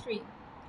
3।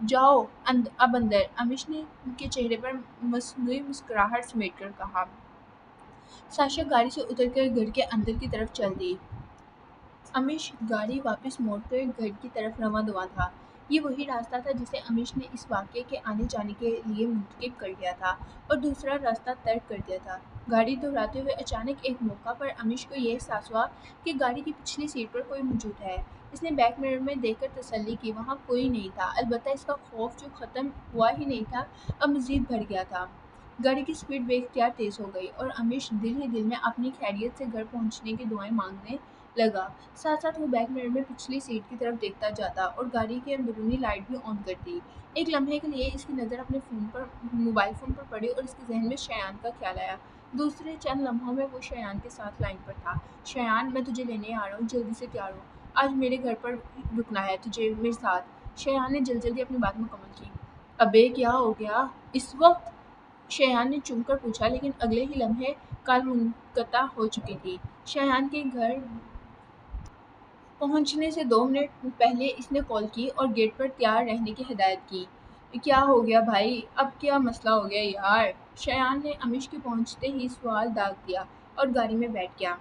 جاؤ اب اندر، امیش نے کے چہرے پر مصنوعی مسکراہٹ سمیٹ کر کہا۔ ساشا گاڑی سے اتر کر گھر کے اندر کی طرف چل دی۔ امیش گاڑی واپس موڑ کر گھر کی طرف رواں دواں تھا۔ یہ وہی راستہ تھا جسے امیش نے اس واقعے کے آنے جانے کے لیے منتخب کر لیا تھا اور دوسرا راستہ ترک کر دیا تھا۔ گاڑی دہراتے ہوئے اچانک ایک موقع پر امیش کو یہ احساس ہوا کہ گاڑی کی پچھلی سیٹ پر کوئی موجود ہے۔ اس نے بیک مرر میں دیکھ کر تسلی کی، وہاں کوئی نہیں تھا، البتہ اس کا خوف جو ختم ہوا ہی نہیں تھا اب مزید بڑھ گیا تھا۔ گاڑی کی سپیڈ بے اختیار تیز ہو گئی اور امیش دل ہی دل میں اپنی خیریت سے گھر پہنچنے کی دعائیں مانگنے لگا۔ ساتھ ساتھ وہ بیک مرر میں پچھلی سیٹ کی طرف دیکھتا جاتا اور گاڑی کی اندرونی لائٹ بھی آن کرتی۔ ایک لمحے کے لیے اس کی نظر اپنے موبائل فون پر پڑی اور اس کے ذہن میں شایان کا خیال آیا۔ دوسرے چند لمحوں میں وہ شایان کے ساتھ لائن پر تھا۔ شایان، میں تجھے لینے آ رہا ہوں، جلدی سے تیار ہو، آج میرے گھر پر رکنا ہے تجھے میرے ساتھ۔ شایان نے جلدی اپنی بات مکمل کی۔ ابے کیا ہو گیا اس وقت؟ شایان نے چونک کر پوچھا، لیکن اگلے ہی لمحے کال منقطع ہو چکی تھی۔ شایان کے گھر پہنچنے سے 2 منٹ پہلے اس نے کال کی اور گیٹ پر تیار رہنے کی ہدایت کی۔ کیا ہو گیا بھائی، اب کیا مسئلہ ہو گیا یار؟ شایان نے امیش کے پہنچتے ہی سوال داغ دیا اور گاڑی میں بیٹھ گیا۔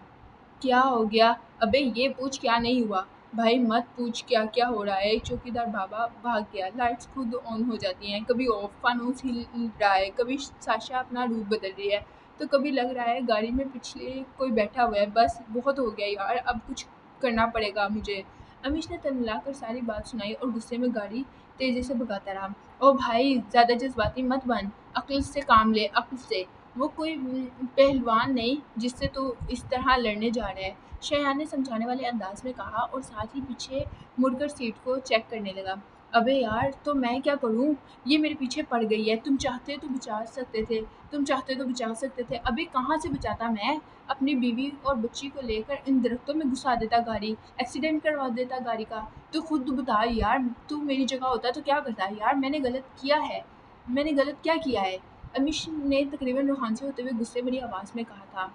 کیا ہو گیا؟ ابے یہ پوچھ کیا نہیں ہوا؟ بھائی مت پوچھ کیا کیا ہو رہا ہے۔ چوکیدار بابا بھاگ گیا۔ لائٹس خود آن ہو جاتی ہیں، کبھی آف، فانوس ہل رہا ہے، کبھی ساشا اپنا روپ بدل رہی ہے، تو کبھی لگ رہا ہے گاڑی میں پیچھے کوئی بیٹھا ہوا ہے۔ بس بہت ہو گیا یار، اب کچھ کرنا پڑے گا مجھے۔ امیش نے تنملا کر ساری بات سنائی اور غصے میں گاڑی تیزی سے بھگاتا رہا۔ او بھائی زیادہ جذباتی مت بن، عقل سے کام لے، عقل سے۔ وہ کوئی پہلوان نہیں جس سے تو اس طرح لڑنے جا رہا ہے، شایان نے سمجھانے والے انداز میں کہا اور ساتھ ہی پیچھے مڑ کر سیٹ کو چیک کرنے لگا۔ ابے یار تو میں کیا کروں، یہ میرے پیچھے پڑ گئی ہے، تم چاہتے تو بچا سکتے تھے۔ ابے کہاں سے بچاتا میں، اپنی بیوی اور بچی کو لے کر ان درختوں میں گھسا دیتا گاڑی، ایکسیڈنٹ کروا دیتا گاڑی کا۔ تو خود بتا یار، تو میری جگہ ہوتا تو کیا کرتا یار، میں نے غلط کیا کیا ہے؟ امیش نے تقریباً روحان سے ہوتے ہوئے غصے بھری آواز میں کہا تھا۔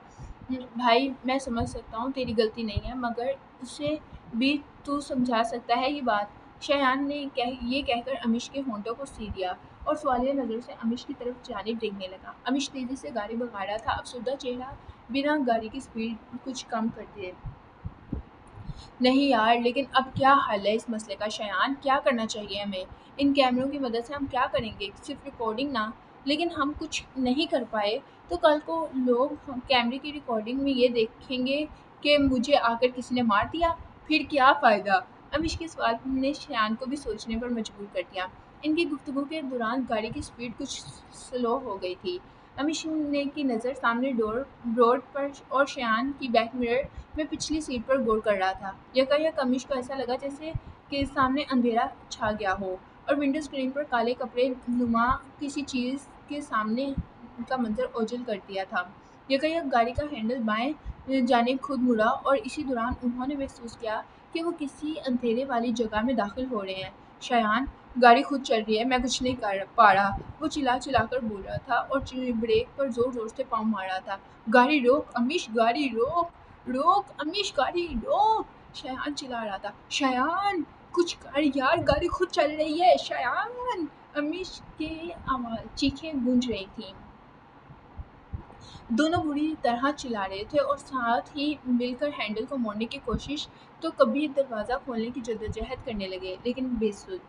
بھائی میں سمجھ سکتا ہوں تیری غلطی نہیں ہے، مگر اسے بھی تو سمجھا سکتا ہے یہ بات۔ شایان نے یہ کہہ کر امیش کے ہونٹوں کو سی دیا اور سوالیہ نظر سے امیش کی طرف جانب دیکھنے لگا۔ امیش تیزی سے گاڑی بھگا رہا تھا، افسردہ چہرہ بنا گاڑی کی سپیڈ کچھ کم کر دیے۔ نہیں یار، لیکن اب کیا حل ہے اس مسئلے کا شایان، کیا کرنا چاہیے ہمیں؟ ان کیمروں کی مدد سے ہم کیا کریں گے، صرف ریکارڈنگ نہ؟ لیکن ہم کچھ نہیں کر پائے تو کل کو لوگ کیمرے کی ریکارڈنگ میں یہ دیکھیں گے کہ مجھے آ کر کسی نے مار دیا، پھر کیا فائدہ؟ امیش کے سوال نے شایان کو بھی سوچنے پر مجبور کر دیا۔ ان کی گفتگو کے دوران گاڑی کی سپیڈ کچھ سلو ہو گئی تھی۔ امیش کی نظر سامنے روڈ پر اور شایان کی بیک مرر میں پچھلی سیٹ پر غور کر رہا تھا۔ یکایک امیش کو ایسا لگا جیسے کہ سامنے اندھیرا چھا گیا ہو اور ونڈو اسکرین پر کالے کپڑے نما کسی چیز کے سامنے کا منظر اوجھل کر دیا تھا۔ یکایک گاڑی کا ہینڈل بائیں جانب خود مڑا اور اسی دوران انہوں نے محسوس کیا کہ وہ کسی اندھیرے والی جگہ میں داخل ہو رہے ہیں۔ شایان، گاڑی خود چل رہی ہے، میں کچھ نہیں کر پا رہا، وہ چلا کر بول رہا تھا اور بریک پر زور زور سے پاؤں مار رہا تھا۔ گاڑی روک امیش، گاڑی روک امیش، گاڑی روک، شایان چلا رہا تھا۔ شایان کچھ کر یار، گاڑی خود چل رہی ہے، شایان! امیش کی چیخیں گونج رہی تھیں۔ دونوں بری طرح چلا رہے تھے اور ساتھ ہی مل کر ہینڈل کو موڑنے کی کوشش تو کبھی دروازہ کھولنے کی جدوجہد کرنے لگے، لیکن بے سود۔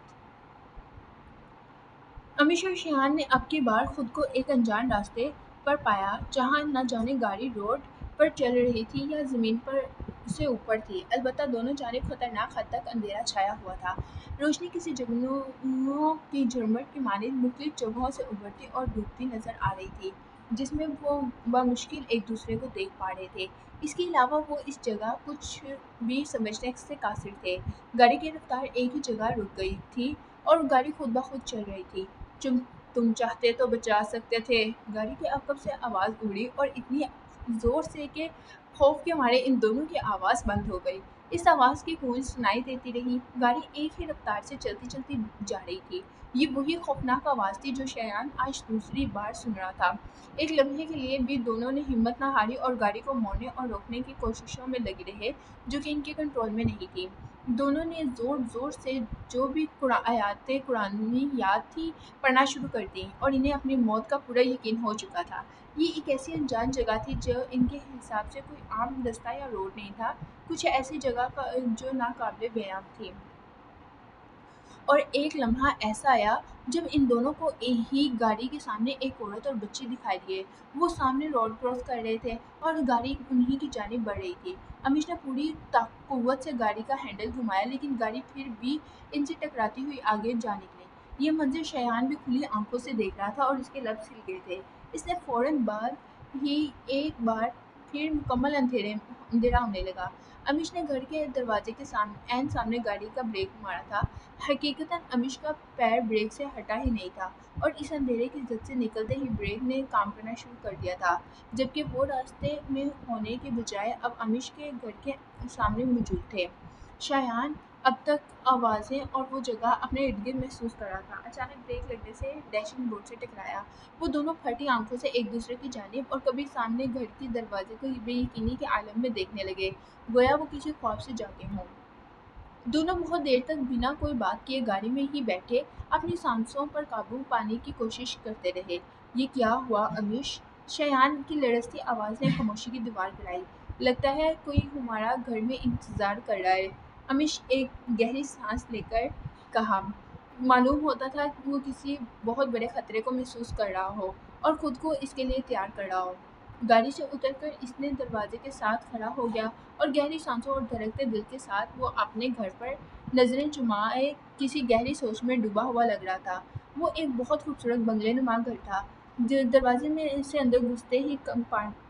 امیش اور شایان نے اب کی بار خود کو ایک انجان راستے پر پایا جہاں نہ جانے گاڑی روڈ پر چل رہی تھی یا زمین پر سے اوپر تھی، البتہ دونوں جانب خطرناک حد تک اندھیرا چھایا ہوا تھا۔ روشنی کسی جگنوں کی جھرمٹ کی مانند مختلف جگہوں سے ابھرتی اور ڈوبتی نظر آ رہی تھی، جس میں وہ بمشکل ایک دوسرے کو دیکھ پا رہے تھے۔ اس کے علاوہ وہ اس جگہ کچھ بھی سمجھنے سے قاصر تھے۔ گاڑی کی رفتار ایک ہی جگہ رک گئی تھی اور گاڑی خود بخود چل رہی تھی۔ تم چاہتے تو بچا سکتے تھے، گاڑی کے عقب سے آواز اڑی اور اتنی زور سے کہ خوف کے مارے ان دونوں کی آواز بند ہو گئی۔ اس آواز کی گونج سنائی دیتی رہی۔ گاڑی ایک ہی رفتار سے چلتی جا رہی تھی۔ یہ وہی خوفناک آواز تھی جو شایان آج دوسری بار سن رہا تھا۔ ایک لمحے کے لیے بھی دونوں نے ہمت نہ ہاری اور گاڑی کو موڑنے اور روکنے کی کوششوں میں لگے رہے جو کہ ان کے کنٹرول میں نہیں تھی۔ دونوں نے زور زور سے جو بھی آیات قرآنی یاد تھی پڑھنا شروع کر دی اور انہیں اپنی موت کا پورا یقین ہو چکا تھا۔ یہ ایک ایسی انجان جگہ تھی جو ان کے حساب سے کوئی عام رستہ یا روڈ نہیں تھا، کچھ ایسی جگہ جو ناقابل بیان تھی۔ اور ایک لمحہ ایسا آیا جب ان دونوں کو ہی گاڑی کے سامنے ایک عورت اور بچی دکھائی دیے۔ وہ سامنے روڈ کراس کر رہے تھے اور گاڑی انہی کی جانب بڑھ رہی تھی۔ امیش نے پوری قوت سے گاڑی کا ہینڈل گھمایا لیکن گاڑی پھر بھی ان سے ٹکراتی ہوئی آگے جا نکلی۔ یہ منظر شایان بھی کھلی آنکھوں سے دیکھ رہا تھا اور اس کے لب سل گئے تھے۔ اس نے فوراً بعد ہی ایک بار پھر مکمل اندھیرا ہونے لگا۔ امیش نے گھر کے دروازے کے عین سامنے گاڑی کا بریک مارا تھا۔ حقیقتاً امیش کا پیر بریک سے ہٹا ہی نہیں تھا اور اس اندھیرے کی زد سے نکلتے ہی بریک نے کام کرنا شروع کر دیا تھا، جبکہ وہ راستے میں ہونے کے بجائے اب امیش کے گھر کے سامنے موجود تھے۔ شایان اب تک آوازیں اور وہ جگہ اپنے ارد گرد محسوس کر رہا تھا۔ اچانک بریک لگنے سے ڈیشنگ بورڈ سے ٹکرایا۔ وہ دونوں پھٹی آنکھوں سے ایک دوسرے کی جانب اور کبھی سامنے گھر کے دروازے کو بے یقینی کے عالم میں دیکھنے لگے، گویا وہ کسی خواب سے جاگے ہوں۔ دونوں بہت دیر تک بنا کوئی بات کیے گاڑی میں ہی بیٹھے اپنی سانسوں پر قابو پانے کی کوشش کرتے رہے۔ یہ کیا ہوا امیش؟ شایان کی لرزتی آواز نے خاموشی کی دیوار گرائی۔ لگتا ہے کوئی ہمارا گھر میں انتظار کر رہا ہے، امیش ایک گہری سانس لے کر کہا۔ معلوم ہوتا تھا کہ وہ کسی بہت بڑے خطرے کو محسوس کر رہا ہو اور خود کو اس کے لیے تیار کر رہا ہو۔ گاڑی سے اتر کر اس نے دروازے کے ساتھ کھڑا ہو گیا اور گہری سانسوں اور دھڑکتے دل کے ساتھ وہ اپنے گھر پر نظریں جمائے کسی گہری سوچ میں ڈوبا ہوا لگ رہا تھا۔ وہ ایک بہت خوبصورت بنگلے نما گھر تھا۔ دروازے میں سے اندر گھستے ہی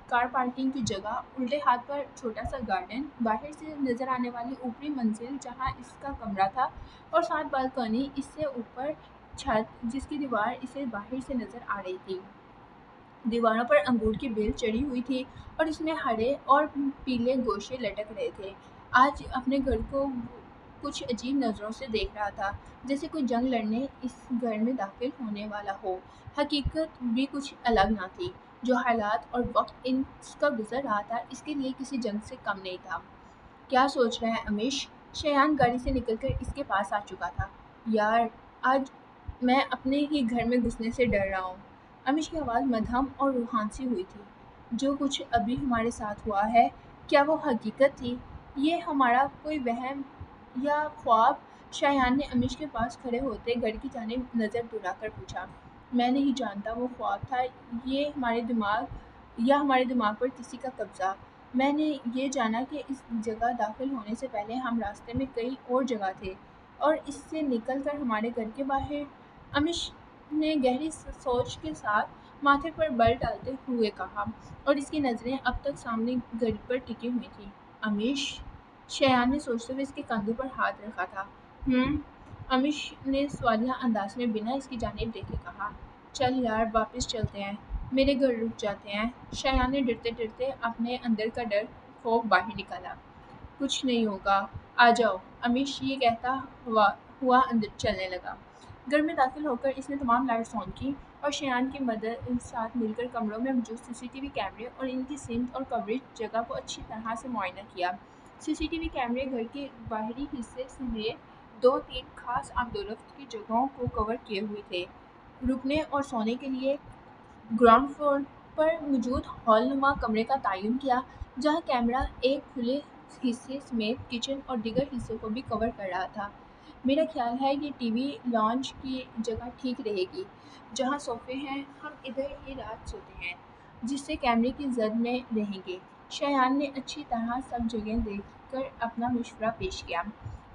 کار پارکنگ کی جگہ، الٹے ہاتھ پر چھوٹا سا گارڈن، باہر سے نظر آنے والی اوپری منزل جہاں اس کا کمرہ تھا اور ساتھ بالکنی، اس سے اوپر چھت جس کی دیوار اسے باہر سے نظر آ رہی تھی۔ دیواروں پر انگور کی بیل چڑھی ہوئی تھی اور اس میں ہرے اور پیلے گوشے لٹک رہے تھے۔ آج اپنے گھر کو کچھ عجیب نظروں سے دیکھ رہا تھا، جیسے کوئی جنگ لڑنے اس گھر میں داخل ہونے والا ہو۔ حقیقت بھی کچھ الگ نہ تھی۔ جو حالات اور وقت اس کا گزر رہا تھا اس کے لیے کسی جنگ سے کم نہیں تھا۔ کیا سوچ رہا ہے امیش؟ شایان گاڑی سے نکل کر اس کے پاس آ چکا تھا۔ یار، آج میں اپنے ہی گھر میں گھسنے سے ڈر رہا ہوں۔ امیش کی آواز مدھم اور روحان سی ہوئی تھی۔ جو کچھ ابھی ہمارے ساتھ ہوا ہے، کیا وہ حقیقت تھی؟ یہ ہمارا کوئی وہم یا خواب؟ شایان نے امیش کے پاس کھڑے ہوتے گھر کی جانب نظر دوڑا کر پوچھا۔ میں نہیں جانتا وہ خواب تھا یا ہمارے دماغ پر کسی کا قبضہ۔ میں نے یہ جانا کہ اس جگہ داخل ہونے سے پہلے ہم راستے میں کئی اور جگہ تھے اور اس سے نکل کر ہمارے گھر کے باہر۔ امیش نے گہری سوچ کے ساتھ ماتھے پر بل ڈالتے ہوئے کہا اور اس کی نظریں اب تک سامنے گھر پر ٹکی ہوئی تھیں۔ امیش؟ شایان نے سوچتے ہوئے اس کے کندھے پر ہاتھ رکھا تھا۔ امیش نے سوالیہ انداز میں بنا اس کی جانب دیکھے کہا۔ چل یار، واپس چلتے ہیں، میرے گھر رک جاتے ہیں۔ شایان نے ڈرتے ڈرتے اپنے اندر کا ڈر خوف باہر نکالا۔ کچھ نہیں ہوگا، آ جاؤ، امیش یہ کہتا ہوا اندر چلنے لگا۔ گھر میں داخل ہو کر اس نے تمام لائٹس آن کی اور شایان کی مدد ساتھ مل کر کمروں میں موجود سی سی ٹی وی کیمرے اور ان کی سمت اور کوریج جگہ کو اچھی طرح سے معائنہ کیا۔ سی سی ٹی وی کیمرے گھر کے باہری حصے سے دو تین خاص آمد و رفت کی جگہوں کو کور کیے ہوئے تھے۔ رکنے اور سونے کے لیے گراؤنڈ فلور پر موجود ہال نما کمرے کا تعین کیا، جہاں کیمرہ ایک کھلے حصے سمیت کچن اور دیگر حصوں کو بھی کور کر رہا تھا۔ میرا خیال ہے یہ ٹی وی لانچ کی جگہ ٹھیک رہے گی، جہاں صوفے ہیں، ہم ادھر ہی رات سوتے ہیں، جس سے کیمرے کی زد میں رہیں گے۔ شایان نے اچھی طرح سب جگہیں دیکھ کر اپنا مشورہ پیش کیا۔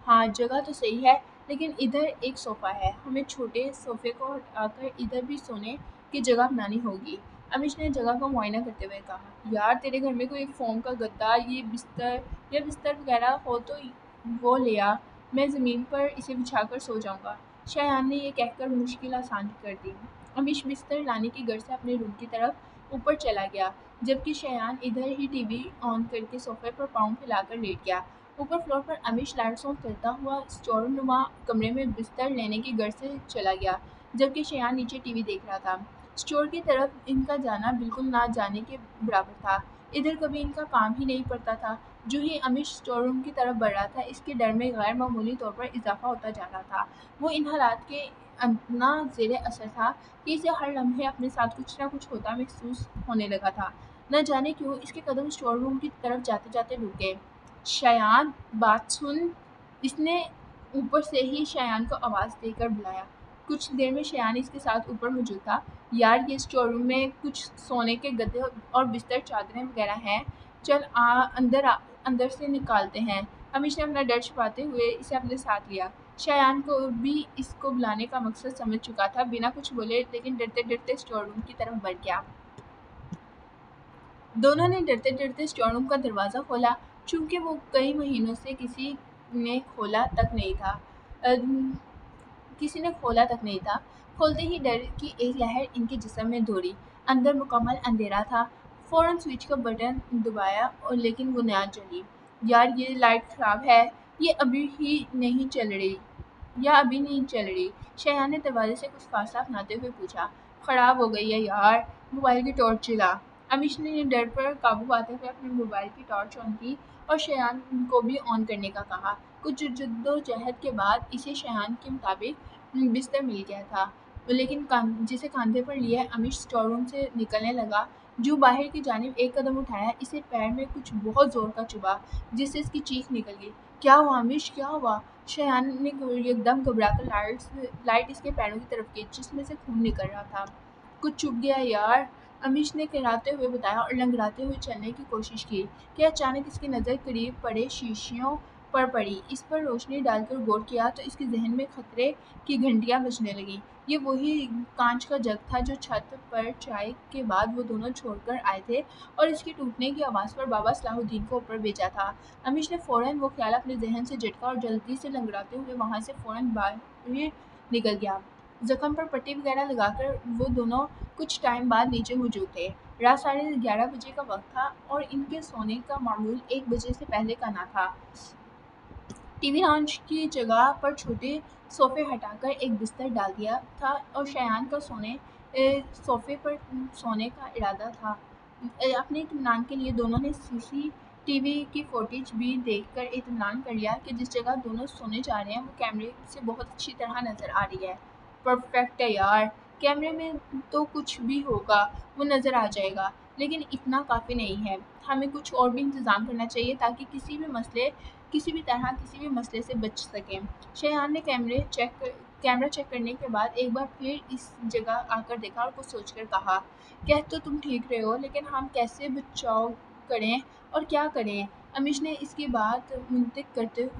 ہاں، جگہ تو صحیح ہے، لیکن ادھر ایک صوفہ ہے، ہمیں چھوٹے صوفے کو ہٹا کر ادھر بھی سونے کی جگہ بنانی ہوگی۔ امیش نے جگہ کو معائنہ کرتے ہوئے کہا۔ یار، تیرے گھر میں کوئی فوم کا گدا یا بستر وغیرہ ہو تو وہ لے آ، میں زمین پر اسے بچھا کر سو جاؤں گا۔ شایان نے یہ کہہ کر مشکل آسان کر دی۔ امیش بستر لانے کی غرض سے اپنے روم کی طرف اوپر چلا گیا، جبکہ شایان ادھر ہی ٹی وی آن کر کے صوفے پر پاؤں پھیلا کر لیٹ گیا۔ اوپر floor per Amish lights on کرتا ہوا اسٹور نما کمرے میں بستر لینے کی غرض سے چلا گیا، جبکہ شایان نیچے ٹی وی دیکھ رہا تھا۔ اسٹور کی طرف ان کا جانا بالکل نہ جانے کے برابر تھا۔ ادھر کبھی ان کا کام ہی نہیں پڑتا تھا۔ جو ہی امیش اسٹور روم کی طرف بڑھ رہا تھا، اس کے ڈر میں غیر معمولی طور پر اضافہ ہوتا جا رہا تھا۔ وہ ان حالات کے اتنا زیر اثر تھا کہ اسے ہر لمحے اپنے ساتھ کچھ نہ کچھ ہوتا محسوس ہونے لگا تھا۔ نہ جانے کیوں اس کے قدم اسٹور روم کی طرف جاتے جاتے رک گئے۔ شایان بات سن، اس نے اوپر سے ہی شایان کو آواز دے کر بلایا۔ کچھ دیر میں شایان اس کے ساتھ اوپر موجود تھا۔ یار یہ اسٹور روم میں کچھ سونے کے گدے اور بستر چادریں وغیرہ ہیں، چل اندر سے نکالتے ہیں۔ امیش نے اپنا ڈر چھپاتے ہوئے اسے اپنے ساتھ لیا۔ شایان کو بھی اس کو بلانے کا مقصد سمجھ چکا تھا، بنا کچھ بولے لیکن ڈرتے ڈرتے اسٹور روم کی طرف بڑھ گیا۔ دونوں نے ڈرتے ڈرتے اسٹور روم کا دروازہ کھولا، چونکہ وہ کئی مہینوں سے کسی نے کھولا تک نہیں تھا۔ کھولتے ہی ڈر کی ایک لہر ان کے جسم میں دوڑی۔ اندر مکمل اندھیرا تھا۔ فوراً سوئچ کا بٹن دبایا لیکن وہ نہ چلی۔ یار یہ لائٹ خراب ہے، یہ ابھی نہیں چل رہی۔ شایان نے دروازے سے کچھ فاصلہ اپناتے ہوئے پوچھا۔ خراب ہو گئی ہے یار، موبائل کی ٹارچ جلا۔ امیش نے ڈر پر قابو پاتے ہوئے اپنے موبائل کی ٹارچ آن کی اور شایان کو بھی آن کرنے کا کہا۔ کچھ جدوجہد کے بعد اسے شایان کے مطابق بستر مل گیا تھا، لیکن جسے کاندھے پر لیے امیش اسٹور روم سے نکلنے لگا۔ جو باہر کی جانب ایک قدم اٹھایا، اسے پیر میں کچھ بہت زور کا چبھا، جس سے اس کی چیخ نکل گئی۔ کیا ہوا امیش، کیا ہوا؟ شایان نے یکدم گھبرا کر لائٹ اس کے پیروں کی طرف کی، جس میں سے خون نکل رہا تھا۔ کچھ چبھ گیا یار، امیش نے کہراتے ہوئے بتایا اور لنگڑاتے ہوئے چلنے کی کوشش کی کہ اچانک اس کی نظر قریب پڑے شیشوں پر پڑی۔ اس پر روشنی ڈال کر غور کیا تو اس کے ذہن میں خطرے کی گھنٹیاں بجنے لگیں۔ یہ وہی کانچ کا جگ تھا جو چھت پر چائے کے بعد وہ دونوں چھوڑ کر آئے تھے اور اس کے ٹوٹنے کی آواز پر بابا صلاح الدین کو اوپر بھیجا تھا۔ امیش نے فوراً وہ خیال اپنے ذہن سے جھٹکا اور جلدی سے لنگڑاتے ہوئے وہاں سے فوراً باہر نکل گیا۔ زخم پر پٹی وغیرہ لگا کر وہ دونوں کچھ ٹائم بعد نیچے موجود تھے۔ رات 11:30 بجے کا وقت تھا اور ان کے سونے کا معمول 1 بجے سے پہلے کا نہ تھا۔ ٹی وی لاؤنج کی جگہ پر چھوٹے صوفے ہٹا کر ایک بستر ڈال دیا تھا اور شایان کا صوفے پر سونے کا ارادہ تھا۔ اپنے اطمینان کے لیے دونوں نے سی سی ٹی وی کی فوٹیج بھی دیکھ کر اطمینان کر لیا کہ جس جگہ دونوں سونے جا رہے ہیں وہ کیمرے سے بہت اچھی طرح نظر آ رہی ہے۔ پرفیکٹ ہے یار، کیمرے میں تو کچھ بھی ہوگا وہ نظر آ جائے گا، لیکن اتنا کافی نہیں ہے۔ ہمیں کچھ اور بھی انتظام کرنا چاہیے تاکہ کسی بھی طرح کسی بھی مسئلے سے بچ سکیں۔ شایان نے کیمرہ چیک کرنے کے بعد ایک بار پھر اس جگہ آ کر دیکھا اور کچھ سوچ کر کہا، کہہ تو تم ٹھیک رہے ہو، لیکن ہم کیسے بچاؤ کریں اور کیا کریں؟ امیش نے اس کی بات منطق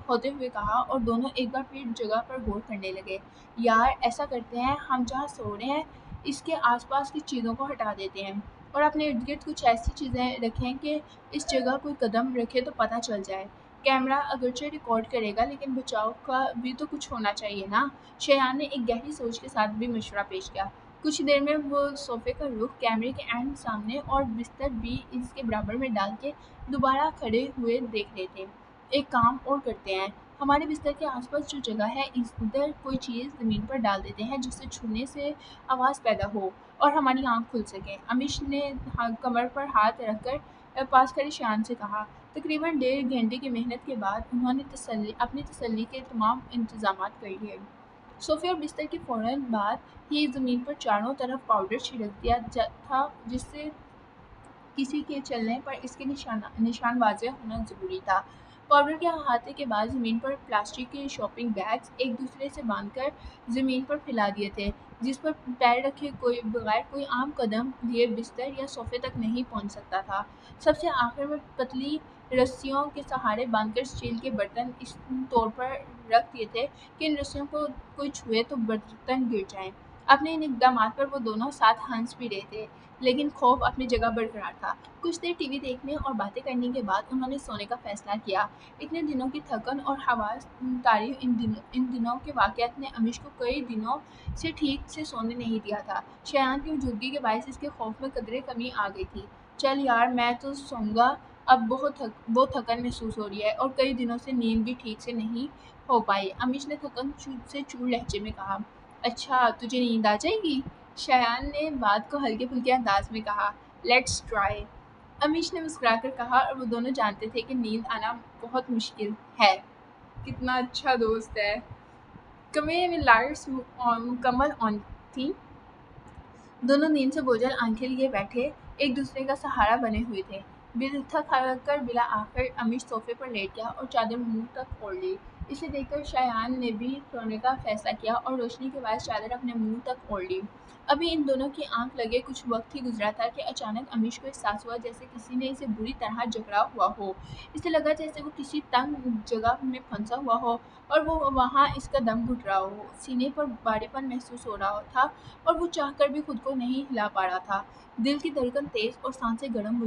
ہوتے ہوئے کہا اور دونوں ایک بار پھر جگہ پر غور کرنے لگے۔ یار ایسا کرتے ہیں، ہم جہاں سو رہے ہیں اس کے آس پاس کی چیزوں کو ہٹا دیتے ہیں اور اپنے ارد گرد کچھ ایسی چیزیں رکھیں کہ اس جگہ کوئی قدم رکھے تو پتہ چل جائے۔ کیمرہ اگرچہ ریکارڈ کرے گا لیکن بچاؤ کا بھی تو کچھ ہونا چاہیے نا۔ شایان نے ایک گہری سوچ کے ساتھ بھی مشورہ پیش کیا۔ کچھ دیر میں وہ صوفے کا رخ کیمرے کے عین سامنے اور بستر بھی اس کے برابر میں ڈال کے دوبارہ کھڑے ہوئے دیکھ رہے تھے۔ ایک کام اور کرتے ہیں، ہمارے بستر کے آس پاس جو جگہ ہے ادھر کوئی چیز زمین پر ڈال دیتے ہیں جس سے چھونے سے آواز پیدا ہو اور ہماری آنکھ کھل سکے۔ امیش نے کمر پر ہاتھ رکھ کر پاس کھڑے شایان سے کہا۔ تقریباً 1.5 گھنٹے کی محنت کے بعد انہوں نے اپنی تسلی کے تمام انتظامات کر لیے۔ صوفے اور بستر کے فوراً بعد ہی زمین پر چاروں طرف پاؤڈر چھڑک دیا تھا جس سے کسی کے چلنے پر اس کے نشان واضح ہونا ضروری تھا۔ پاؤڈر کے احاطے کے بعد زمین پر پلاسٹک کے شاپنگ بیگز ایک دوسرے سے باندھ کر زمین پر پھیلا دیے تھے، جس پر پیر رکھے بغیر کوئی عام قدم لیے بستر یا صوفے تک نہیں پہنچ سکتا تھا۔ سب سے آخر میں پتلی رسیوں کے سہارے باندھ کر اسٹیل کے برتن اس طور پر رکھ دیے تھے کہ ان رسیوں کو کوئی چھوئے تو برتن گر جائیں۔ اپنے ان اقدامات پر وہ دونوں ساتھ ہنس بھی رہے تھے، لیکن خوف اپنی جگہ برقرار تھا۔ کچھ دیر ٹی وی دیکھنے اور باتیں کرنے کے بعد انہوں نے سونے کا فیصلہ کیا۔ اتنے دنوں کی تھکن اور حواس تاری ان دنوں کے واقعات نے امیش کو کئی دنوں سے ٹھیک سے سونے نہیں دیا تھا۔ شایان کی موجودگی کے باعث اس کے خوف میں قدرے کمی آ گئی تھی۔ چل یار میں تو سوؤں گا، اب بہت تھکن محسوس ہو رہی ہے اور کئی دنوں سے نیند بھی ٹھیک سے نہیں ہو پائی۔ امیش نے تھکن سے چور لہجے میں کہا۔ اچھا تجھے نیند آ جائے گی؟ شایان نے بات کو ہلکے پھلکے انداز میں کہا، لیٹس ٹرائی۔ امیش نے مسکرا کر کہا، اور وہ دونوں جانتے تھے کہ نیند آنا بہت مشکل ہے۔ کتنا اچھا دوست ہے۔ کمرے میں لائٹس مکمل آن تھی۔ دونوں نیند سے بوجھل آنکھیں لیے بیٹھے ایک دوسرے کا سہارا بنے ہوئے تھے۔ تھک کر بلا آخر امیش صوفے پر لیٹ گیا اور چادر منہ تک اوڑھ لی۔ اسے دیکھ کر شایان نے بھی سونے کا فیصلہ کیا اور روشنی کے باعث چادر اپنے منہ تک اوڑھ لی۔ ابھی ان دونوں کی آنکھ لگے کچھ وقت ہی گزرا تھا کہ اچانک امیش کو احساس ہوا جیسے کسی نے اسے بری طرح جکڑا ہوا ہو۔ اسے لگا جیسے وہ کسی تنگ جگہ میں پھنسا ہوا ہو اور وہ وہاں اس کا دم گھٹ رہا ہو۔ سینے پر بھاری پن محسوس ہو رہا تھا اور وہ چاہ کر بھی خود کو نہیں ہلا پا رہا تھا۔ دل کی دھڑکن تیز اور سانسیں گرم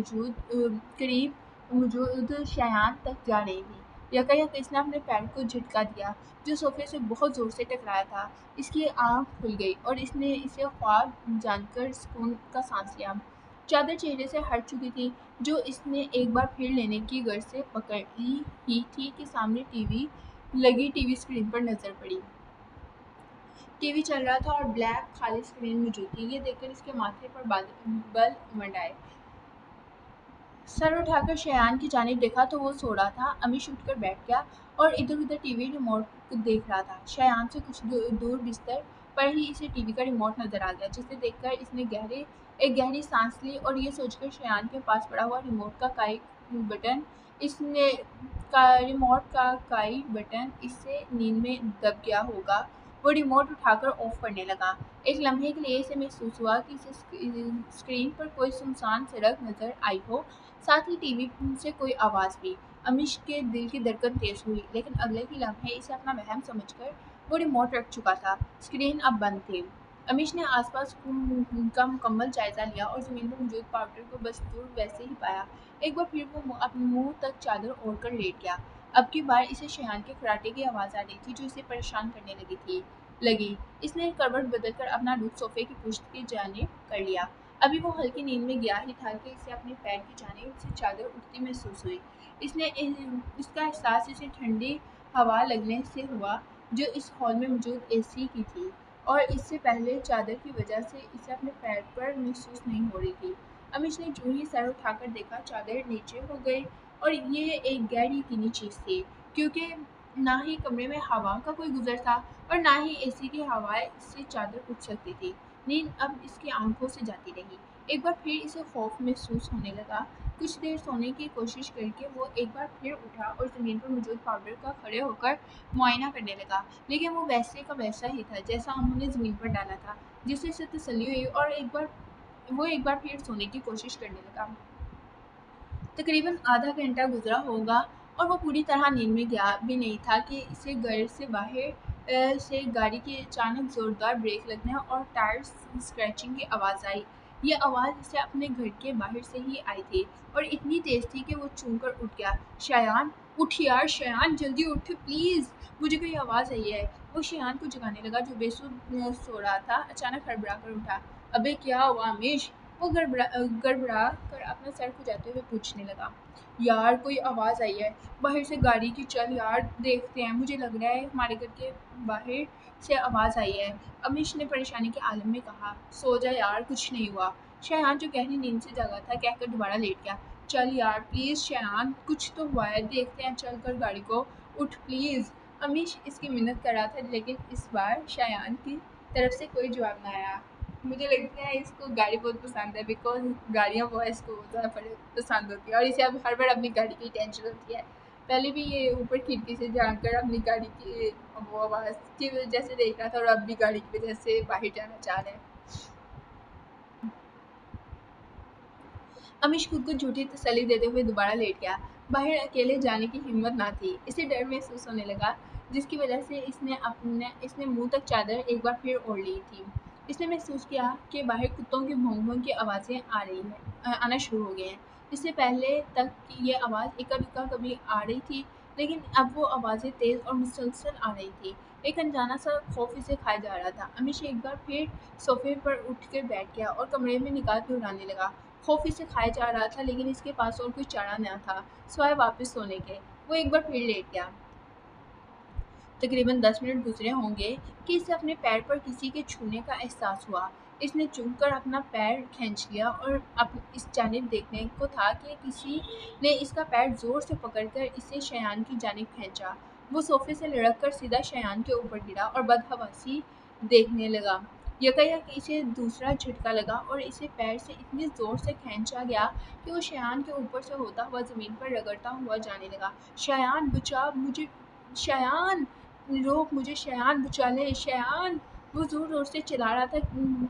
قریب موجود شایان تک جا رہی تھی۔ یکایک اس نے اپنے پیر کو جھٹکا دیا جو صوفے سے بہت زور سے ٹکرایا تھا۔ اس کی آنکھ کھل گئی اور اس نے اسے خواب جان کر سکون کا سانس لیا۔ چادر چہرے سے ہٹ چکی تھی جو اس نے ایک بار پھر لینے کی غرض سے پکڑی ہی تھی کہ سامنے لگی ٹی وی اسکرین پر نظر پڑی۔ ٹی وی چل رہا تھا اور بلیک خالی اسکرین موجود تھی۔ یہ دیکھ کر اس کے ماتھے پر بل امنڈ آئے۔ سر اٹھا کر شایان کی جانب دیکھا تو وہ سو رہا تھا۔ امیش اٹھ کر بیٹھ گیا اور ادھر ادھر ٹی وی ریموٹ دیکھ رہا تھا۔ شایان سے کچھ دور بستر پر ہی اسے ٹی وی کا ریموٹ نظر آ گیا جسے دیکھ کر اس نے ایک گہری سانس لی اور یہ سوچ کر شایان کے پاس پڑا ہوا ریموٹ کا کائی بٹن اس سے نیند میں دب گیا ہوگا، وہ ریموٹ اٹھا کر آف کرنے لگا۔ ایک لمحے کے لیے اسے محسوس ہوا کہ اسے اسکرین پر کوئی سنسان سڑک نظر آئی ہو، ساتھ ہی ٹی وی سے کوئی آواز بھی۔ امیش کے دل کی دھڑکن تیز ہوئی، لیکن اگلے ہی لمحے اسے اپنا وہم سمجھ کر وہ ریموٹ رکھ چکا تھا۔ اسکرین اب بند تھی۔ امیش نے آس پاس کا مکمل جائزہ لیا اور زمین پر موجود پاؤڈر کو بدستور ویسے ہی پایا۔ ایک بار پھر وہ اپنے منہ تک چادر اوڑھ کر لیٹ گیا۔ اب کی بار اسے شایان کے کراٹے کی آواز آ رہی تھی جو اسے پریشان کرنے لگی۔ اس نے کروٹ بدل کر اپنا رخ صوفے کی پشت کی جانب کر لیا۔ ابھی وہ ہلکی نیند میں گیا ہی تھا کہ اسے اپنے پیر کی جانب سے چادر اٹھتی محسوس ہوئی۔ اس کا احساس اسے ٹھنڈی ہوا لگنے سے ہوا جو اس ہال میں موجود اے سی کی تھی اور اس سے پہلے چادر کی وجہ سے اسے اپنے پیر پر محسوس نہیں ہو رہی تھی۔ امیش نے جو ہی سر اٹھا کر دیکھا چادر نیچے ہو گئی اور یہ ایک غیر یقینی چیز تھی کیونکہ نہ ہی کمرے میں ہوا کا کوئی گزر تھا اور نہ ہی اے سی کی ہوائیں اس سے چادر اٹھ سکتی تھی۔ نیند اب اس کی آنکھوں سے جاتی رہی۔ ایک بار پھر اسے خوف محسوس ہونے لگا۔ کچھ دیر سونے کی کوشش کر کے وہ ایک بار پھر اٹھا اور زمین پر موجود پاؤڈر کا کھڑے ہو کر معائنہ کرنے لگا، لیکن وہ ویسے کا ویسا ہی تھا جیسا انہوں نے زمین پر ڈالا تھا، جس سے اسے تسلی ہوئی اور وہ ایک بار پھر سونے کی کوشش کرنے لگا۔ تقریباً آدھا گھنٹہ گزرا ہوگا اور وہ پوری طرح نیند میں گیا بھی نہیں تھا کہ اسے گھر سے باہر سے گاڑی کی اچانک زوردار بریک لگنے اور ٹائر اسکریچنگ کی آواز آئی۔ یہ آواز اسے اپنے گھر کے باہر سے ہی آئی تھی اور اتنی تیز تھی کہ وہ چونک کر اٹھ گیا۔ شایان، اٹھ یار شایان، جلدی اٹھ پلیز، مجھے کوئی آواز آئی ہے۔ وہ شایان کو جگانے لگا جو بے سود سو رہا تھا۔ اچانک ہڑبڑا کر اٹھا، ابے کیا ہوا امیش؟ وہ گڑبڑا کر اپنا سر کھجاتے ہوئے پوچھنے لگا۔ یار کوئی آواز آئی ہے باہر سے گاڑی کی، چل یار دیکھتے ہیں، مجھے لگ رہا ہے ہمارے گھر کے باہر سے آواز آئی ہے، امیش نے پریشانی کے عالم میں کہا۔ سو جا یار، کچھ نہیں ہوا۔ شایان جو گہری نیند سے جاگا تھا کہہ کر دوبارہ لیٹ گیا۔ چل یار پلیز شایان، کچھ تو ہوا ہے، دیکھتے ہیں، چل کر گاڑی کو اٹھ پلیز۔ امیش اس کی منت کر رہا تھا لیکن اس بار شایان کی طرف سے کوئی جواب نہ آیا۔ مجھے لگتا ہے اس کو گاڑی بہت پسند ہے بیکاز گاڑیاں وہ اس کو زیادہ پسند ہوتی ہیں اور اسے اب ہر بار اپنی گاڑی کی ٹینشن ہوتی ہے۔ پہلے بھی یہ اوپر کھڑکی سے جھانک کر اپنی گاڑی کی وہ آواز کی وجہ سے دیکھ رہا تھا اور اب بھی گاڑی کی وجہ سے باہر جانا چاہ رہا ہے۔ امیش خود کو جھوٹی تسلی دیتے ہوئے دوبارہ لیٹ گیا۔ باہر اکیلے جانے کی ہمت نہ تھی۔ اسے ڈر محسوس ہونے لگا جس کی وجہ سے اس نے منہ تک چادر ایک بار پھر اوڑھ لی تھی۔ اس نے محسوس کیا کہ باہر کتوں کے بھونک بھونک کی آوازیں آنا شروع ہو گئی ہیں۔ اس سے پہلے تک یہ آواز اکا دکا کبھی آ رہی تھی لیکن اب وہ آوازیں تیز اور مسلسل آ رہی تھی۔ ایک انجانا سا خوف اسے کھائے جا رہا تھا۔ امیش ایک بار پھر صوفے پر اٹھ کر بیٹھ گیا اور کمرے میں نگاہ دوڑانے لگا۔ خوف اسے کھائے جا رہا تھا لیکن اس کے پاس اور کوئی چارہ نہ تھا سوائے واپس سونے کے۔ وہ ایک بار پھر لیٹ گیا۔ تقریباً 10 منٹ گزرے ہوں گے کہ اسے اپنے پیر پر کسی کے چھونے کا احساس ہوا۔ اس نے چونک کر اپنا پیر کھینچ لیا اور اس جانب دیکھنے کو تھا کہ کسی نے اس کا پیر زور سے پکڑ کر اسے شیان کی جانب کھینچا۔ وہ صوفے سے لڑک کر سیدھا شیان کے اوپر گرا اور بدحواسی دیکھنے لگا۔ یکایک اسے دوسرا جھٹکا لگا اور اسے پیر سے اتنی زور سے کھینچا گیا کہ وہ شیان کے اوپر سے ہوتا ہوا زمین پر رگڑتا ہوا جانے لگا۔ شیان بچا مجھے، شیان روک مجھے، شیان بچا لے، شیان! وہ زور زور سے چلا رہا تھا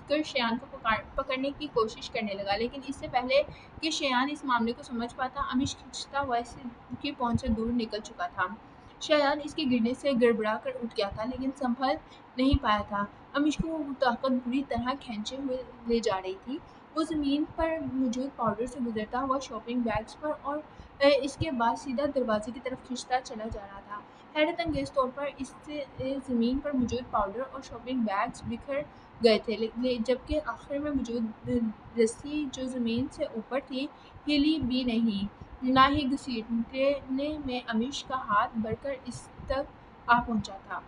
کر شیان کو پکڑنے کی کوشش کرنے لگا، لیکن اس سے پہلے کہ شیان اس معاملے کو سمجھ پاتا، امیش کھنچتا ہوا اس کی پہنچ سے دور نکل چکا تھا۔ شیان اس کے گرنے سے گڑبڑا کر اٹھ گیا تھا، لیکن سنبھل نہیں پایا تھا۔ امیش کو وہ طاقت بری طرح کھینچے ہوئے لے جا رہی تھی۔ وہ زمین پر موجود پاؤڈر سے گزرتا ہوا شاپنگ بیگز پر اور اس کے بعد سیدھا دروازے کی طرف کھنچتا چلا جا رہا تھا۔ حیرت انگیز طور پر اس سے زمین پر موجود پاؤڈر اور شاپنگ بیگز بکھر گئے تھے، جبکہ آخر میں موجود رسی جو زمین سے اوپر تھی ہلی بھی نہیں، نہ ہی گھسیٹنے میں امیش کا ہاتھ بڑھ کر اس تک آ پہنچا تھا۔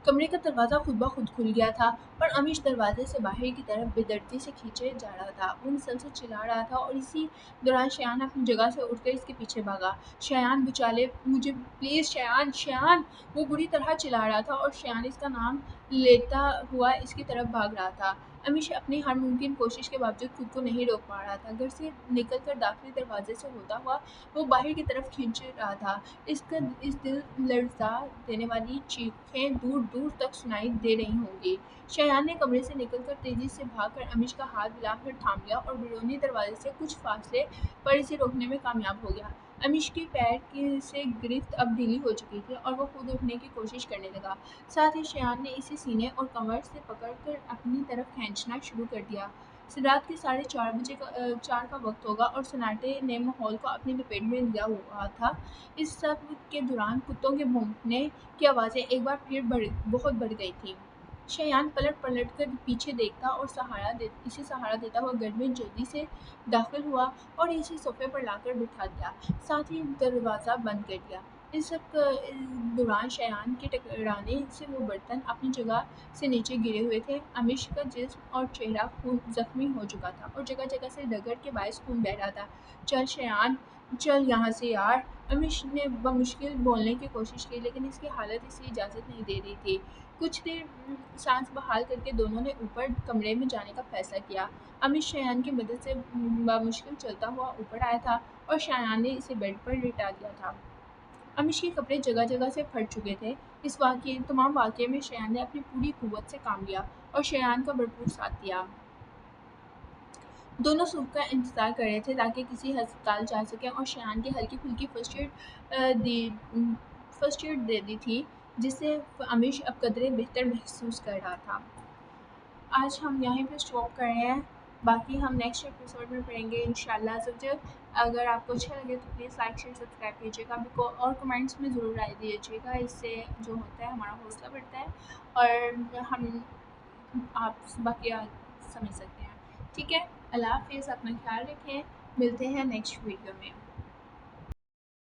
کمرے کا دروازہ خود بخود کھل گیا تھا اور امیش دروازے سے باہر کی طرف بے دردی سے کھینچے جا رہا تھا۔ وہ مسلسل چلا رہا تھا اور اسی دوران شیان اپنی جگہ سے اٹھ کر اس کے پیچھے بھاگا۔ شیان بچا لے مجھے پلیز، شیان، شیان! وہ بری طرح چلا رہا تھا اور شیان اس کا نام لیتا ہوا اس کی طرف بھاگ رہا تھا۔ امیش اپنی ہر ممکن کوشش کے باوجود خود کو نہیں روک پا رہا تھا۔ گھر سے نکل کر داخلی دروازے سے ہوتا ہوا وہ باہر کی طرف کھینچ رہا تھا۔ اس دل لرزا دینے والی چیخیں دور دور تک سنائی دے رہی ہوں گی۔ شیان نے کمرے سے نکل کر تیزی سے بھاگ کر امیش کا ہاتھ ہلا کر تھام لیا اور بیرونی دروازے سے کچھ فاصلے پر اسے روکنے میں کامیاب ہو گیا۔ امیش کے پیر سے گرفت اب ڈھیلی ہو چکی تھی اور وہ خود اٹھنے کی کوشش کرنے لگا۔ ساتھ ہی شیان نے اسے سینے اور کمر سے پکڑ کر اپنی طرف کھینچنا شروع کر دیا۔ رات کے 4:30 کا وقت ہوگا اور سناٹے نے ماحول کو اپنی لپیٹ میں لیا ہوا تھا۔ اس سب کے دوران کتوں کے بھونکنے کی آوازیں ایک بار پھر بہت بڑھ گئی تھیں۔ شیان پلٹ پلٹ کر پیچھے دیکھتا اور اسے سہارا دیتا ہوا گھر میں جلدی سے داخل ہوا اور اسے صوفے پر لا کر بٹھا دیا، ساتھ ہی دروازہ بند کر دیا۔ اس سب دوران شیان کے ٹکرانے سے وہ برتن اپنی جگہ سے نیچے گرے ہوئے تھے۔ امیش کا جسم اور چہرہ زخمی ہو چکا تھا اور جگہ جگہ سے رگڑ کے باعث خون بہہ رہا تھا۔ چل شیان، چل یہاں سے یار! امیش نے بمشکل بولنے کی کوشش کی، لیکن اس کی حالت اسے اجازت نہیں دے رہی تھی۔ کچھ دیر سانس بحال کر کے دونوں نے اوپر کمرے میں جانے کا فیصلہ کیا۔ امیش شیان کی مدد سے بمشکل چلتا ہوا اوپر آیا تھا اور شیان نے اسے بیڈ پر لٹا دیا تھا۔ امیش کے کپڑے جگہ جگہ سے پھٹ چکے تھے۔ اس تمام واقعے میں شیان نے اپنی پوری قوت سے کام لیا اور شیان کا بھرپور ساتھ دیا۔ دونوں صبح کا انتظار کر رہے تھے تاکہ کسی ہسپتال جا سکیں اور شیان کی ہلکی پھلکی فرسٹ ایڈ دے دی تھی، جس سے امیش اب قدرے بہتر محسوس کر رہا تھا۔ آج ہم یہیں پہ اسٹاپ کر رہے ہیں، باقی ہم نیکسٹ ایپیسوڈ میں پڑھیں گے انشاءاللہ عزوجل۔ اگر آپ کو اچھا لگے تو پلیز لائک شیئر سبسکرائب کیجیے گا اور کمنٹس میں ضرور رائے دیجیے گا، اس سے جو ہوتا ہے ہمارا حوصلہ بڑھتا ہے اور ہم آپ باقی سمجھ سکتے ہیں۔ ٹھیک ہے، اللہ حافظ، اپنا خیال رکھیں، ملتے ہیں نیکسٹ ویڈیو میں۔